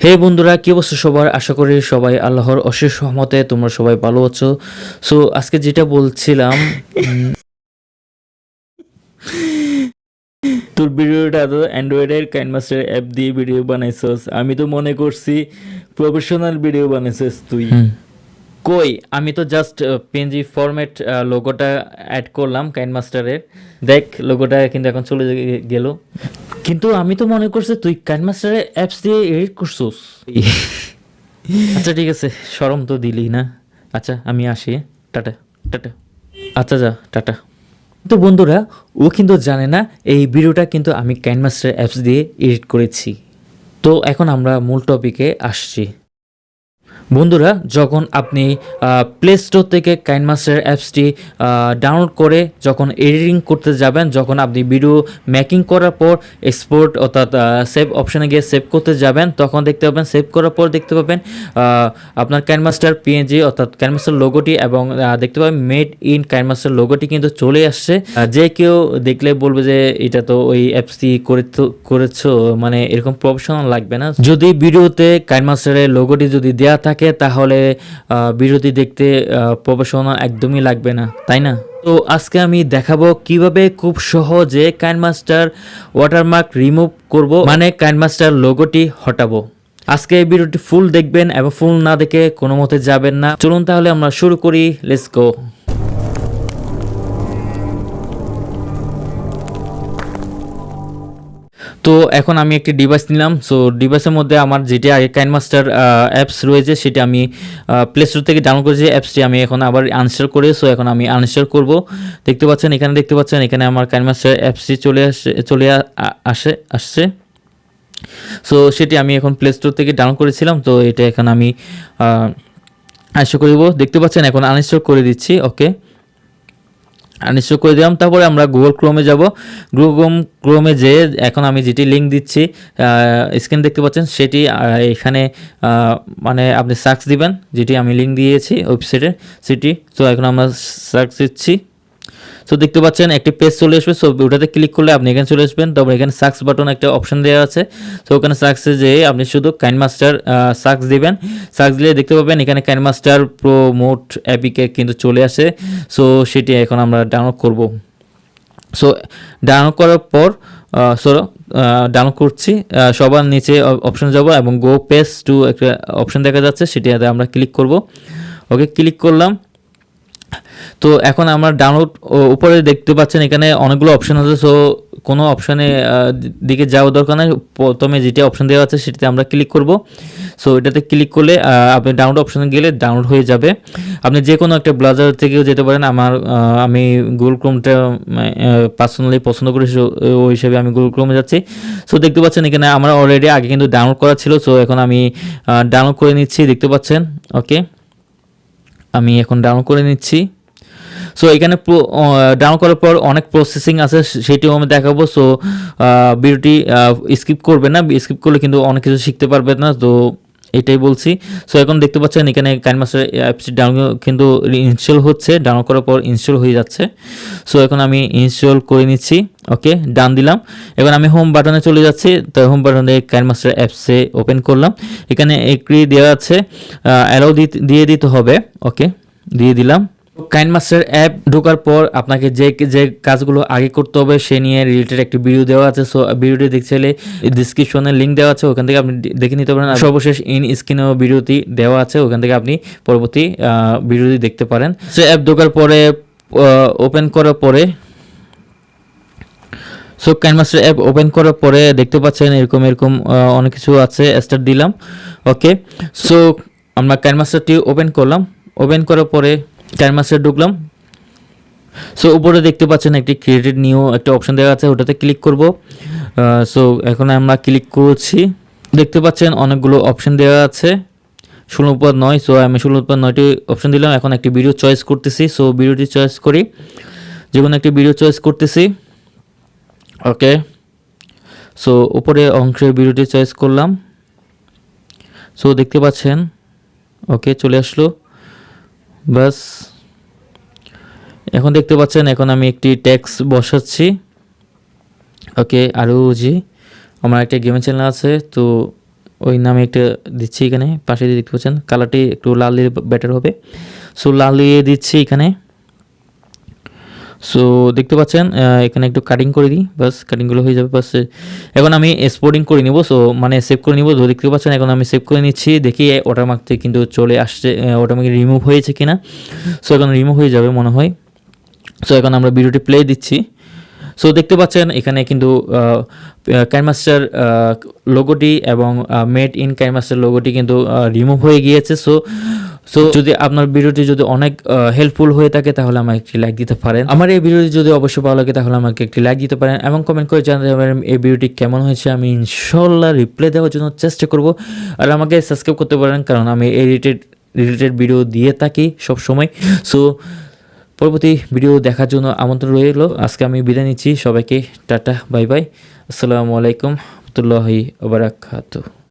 হে বন্ধুরা, কি অবস্থা সবার? আশা করি সবাই আল্লাহর অশেষ রহমতে তোমরা সবাই ভালো আছো। সো আজকে যেটা বলছিলাম, তোর ভিডিওটা তো অ্যান্ড্রয়েডের কাইনমাস্টার অ্যাপ দিয়ে ভিডিও বানাইছস। আমি তো মনে করছি প্রফেশনাল ভিডিও বানাইছস তুই। কই, আমি তো জাস্ট পিএনজি ফরম্যাট লোগোটা অ্যাড করলাম কাইনমাস্টারের। দেখ, লোগোটা কিন্তু এখন চলে গেল, কিন্তু আমি তো মনে করছি তুই কাইনমাস্টারের অ্যাপস দিয়ে এডিট করছস। আচ্ছা ঠিক আছে, শরম তো দিলি না। আচ্ছা আমি আসি, টাটা টাটা। আচ্ছা যা, টাটা। তো বন্ধুরা, ও কিন্তু জানে না এই ভিডিওটা কিন্তু আমি কাইনমাস্টার অ্যাপস দিয়ে এডিট করেছি। তো এখন আমরা মূল টপিকে আসছি। বন্ধুরা, যখন আপনি প্লে স্টোর থেকে কাইনমাস্টার অ্যাপসটি ডাউনলোড করে যখন এডিটিং করতে যাবেন, যখন আপনি ভিডিও মেকিং করার পর এক্সপোর্ট অর্থাৎ সেভ অপশানে গিয়ে সেভ করতে যাবেন, তখন দেখতে পাবেন, সেভ করার পর দেখতে পাবেন আপনার কাইনমাস্টার পিএনজি অর্থাৎ কাইনমাস্টার লোগোটি, এবং দেখতে পাবেন মেড ইন কাইনমাস্টার লোগোটি কিন্তু চলে আসছে। যে কেউ দেখলে বলবে যে এটা তো ওই অ্যাপসটি করেছো, মানে এরকম প্রফেশনাল লাগবে না। যদি ভিডিওতে কাইনমাস্টারের লোগোটি যদি দেওয়া থাকে তাহলে ভিডিওটি দেখতে প্রফেশনাল একদমই লাগবে না, তাই না? তো আজকে আমি দেখাবো কিভাবে খুব সহজে কাইনমাস্টার ওয়াটারমার্ক রিমুভ করব, মানে কাইনমাস্টার লোগোটি হটাবো। আজকে এই ভিডিওটি ফুল দেখবেন এবং ফুল না দেখে কোনো মতে যাবেন না। চলুন তাহলে আমরা শুরু করি, লেটস গো। তো এখন আমি একটি ডিভাইস নিলাম। সো ডিভাইসের মধ্যে আমার যেটি আগে কাইনমাস্টার অ্যাপস রয়েছে সেটি আমি প্লে স্টোর থেকে ডাউনলোড করেছি। অ্যাপসটি আমি এখন আবার আনইনস্টল করে, সো এখন আমি আনইনস্টল করব। দেখতে পাচ্ছেন এখানে আমার কাইনমাস্টার অ্যাপসটি চলে আসছে। সো সেটি আমি এখন প্লে স্টোর থেকে ডাউনলোড করেছিলাম। তো এটা এখন আমি আনইনস্টল করব। দেখতে পাচ্ছেন এখন আনইনস্টল করে দিচ্ছি। ওকে, আনইনস্টল করে দিলাম। তারপরে আমরা গুগল ক্রোমে যাব। গুগল ক্রোমে যেয়ে এখন আমি যেটি লিঙ্ক দিচ্ছি, স্ক্রিন দেখতে পাচ্ছেন, সেটি এখানে মানে আপনি সার্চ দিবেন, যেটি আমি লিঙ্ক দিয়েছি ওয়েবসাইটে সেটি। তো এখন আমরা সার্চ দিচ্ছি। সো দেখতে পাচ্ছেন একটি পেজ চলে আসবে। সো ওটাতে ক্লিক করলে আপনি এখানে চলে আসবেন। তারপর এখানে সার্চ বাটন একটা অপশন দেওয়া আছে। সো ওখানে সার্চে যেয়ে আপনি শুধু কাইনমাস্টার সার্চ দিবেন। সার্চ দিলে দেখতে পাবেন এখানে কাইনমাস্টার প্রোমোট অ্যাপিকে কিন্তু চলে আসে। সো সেটি এখন আমরা ডাউনলোড করব। সো ডাউনলোড করার পর ডাউনলোড করছি, সবার নিচে অপশন যাব এবং গো পেজ টু একটা অপশন দেখা যাচ্ছে, সেটিতে আমরা ক্লিক করব। ওকে, ক্লিক করলাম। তো এখন আমরা ডাউনলোড উপরে দেখতে পাচ্ছেন এখানে অনেকগুলো অপশন আছে। সো কোনো অপশানে দিকে যাওয়ার দরকার নেই, প্রথমে যেটা অপশন দেওয়া আছে সেটাতে আমরা ক্লিক করব। সো এটাতে ক্লিক করলে আপনি ডাউনলোড অপশানে গেলে ডাউনলোড হয়ে যাবে। আপনি যে কোনো একটা ব্রাউজার থেকেও যেতে পারেন। আমি গুগল ক্রোমটা পার্সোনালি পছন্দ করি, ওই হিসেবে আমি গুগল ক্রোমে যাচ্ছি। সো দেখতে পাচ্ছেন এখানে আমার অলরেডি আগে কিন্তু ডাউনলোড করা ছিল। সো এখন আমি ডাউনলোড করে নিচ্ছি, দেখতে পাচ্ছেন। ওকে, আমি এখন ডাউনলোড করে নিচ্ছি। সো এখানে ডাউনলোড করার পর অনেক প্রসেসিং আছে, সেটিও আমি দেখাবো। সো ভিডিওটি স্কিপ করবে না, স্কিপ করলে কিন্তু অনেক কিছু শিখতে পারবে না, তো এটাই বলছি। সো এখন দেখতে পাচ্ছেন এখানে কাইনমাস্টার অ্যাপসটি ডাউনলোড কিন্তু ইনস্টল হচ্ছে, ডাউনলোড করার পর ইনস্টল হয়ে যাচ্ছে। সো এখন আমি ইনস্টল করে নিচ্ছি। ওকে, ডান দিলাম। এখন আমি হোম বাটনে চলে যাচ্ছি। তো হোম বাটনে কাইনমাস্টার অ্যাপসে ওপেন করলাম। এখানে এগ্রি দেওয়া আছে, অ্যালাউ দিয়ে দিতে হবে। ওকে, দিয়ে দিলাম। কাইনমাস্টার অ্যাপ ঢোকার পর আপনাকে যে কাজগুলো আগে করতে হবে সে নিয়ে রিলেটেড একটি ভিডিও দেওয়া আছে। সো ভিডিওটি দেখতে চাইলে ডিসক্রিপশনে লিঙ্ক দেওয়া আছে, ওখান থেকে আপনি দেখে নিতে পারেন। সর্বশেষ ইন স্ক্রিনেও ভিডিওটি দেওয়া আছে, ওখান থেকে আপনি পরবর্তী ভিডিওটি দেখতে পারেন। সো অ্যাপ ঢোকার পরে ওপেন করার পরে সো কাইনমাস্টার অ্যাপ ওপেন করার পরে দেখতে পাচ্ছেন এরকম অনেক কিছু আছে। স্টার্ট দিলাম। ওকে, সো আমরা কাইনমাস্টারটি ওপেন করলাম। ওপেন করার পরে কাইনমাস্টার ঢুকলাম। সো উপরে দেখতে পাচ্ছেন একটি ক্রিয়েটেড নিউ একটা অপশন দেওয়া আছে, ওটাতে ক্লিক করব। সো এখন আমরা ক্লিক করছি। দেখতে পাচ্ছেন অনেকগুলো অপশন দেওয়া আছে, 16.9। সো আমি 16.9টি অপশন দিলাম। এখন একটি ভিডিও চয়েস করতেছি। সো ভিডিওটি চয়েস করি, যে কোনো একটি ভিডিও চয়েস করতেছি। ওকে, সো উপরে অংশের ভিডিওটি চয়েস করলাম। সো দেখতে পাচ্ছেন, ওকে চলে আসলো, বাস। এখন দেখতে পাচ্ছেন এখন আমি একটি টেক্সট বসাচ্ছি। ওকে, আরও আমার একটা গেমের চ্যানেল আছে, তো ওই নামে একটা দিচ্ছি এখানে পাশে দিয়ে দেখতে পাচ্ছেন কালারটি একটু লাল দিলে বেটার হবে। সো লাল দিয়ে দিচ্ছি এখানে। সো দেখতে পাচ্ছেন এখানে একটু কাটিং করে দিই, বাস কাটিংগুলো হয়ে যাবে। বাস এখন আমি এক্সপোর্টিং করে নিব, সো মানে সেভ করে নিব। তো দেখতে পাচ্ছেন এখন আমি সেভ করে নিচ্ছি, দেখি ওয়াটারমার্ক থেকে কিন্তু চলে আসছে, ওয়াটারমার্ক রিমুভ হয়েছে কিনা। সো এখন রিমুভ হয়ে যাবে মনে হয়। সো এখন আমরা ভিডিওটি প্লে দিচ্ছি। সো দেখতে পাচ্ছেন এখানে কিন্তু কাইনমাস্টার লোগোটি এবং মেড ইন কাইনমাস্টার লোগোটি কিন্তু রিমুভ হয়ে গিয়েছে। সো যদি আপনার ভিডিওটি যদি অনেক হেল্পফুল হয়ে থাকে তাহলে আমাকে একটি লাইক দিতে পারেন। আমার এই ভিডিওটি যদি অবশ্যই ভালো লাগে তাহলে আমাকে একটি লাইক দিতে পারেন এবং কমেন্ট করে জানাতে পারেন এই ভিডিওটি কেমন হয়েছে। আমি ইনশাল্লাহ রিপ্লাই দেওয়ার জন্য চেষ্টা করব। আর আমাকে সাবস্ক্রাইব করতে পারেন, কারণ আমি রিলেটেড ভিডিও দিয়ে থাকি সব সময়। সো পরবর্তী ভিডিও দেখার জন্য আমন্ত্রণ রইল। আজকে আমি বিদায় নিচ্ছি, সবাইকে টাটা বাই বাই, আসসালামু আলাইকুম রহমতুল্লাহি ওয়া বারাকাতুহু।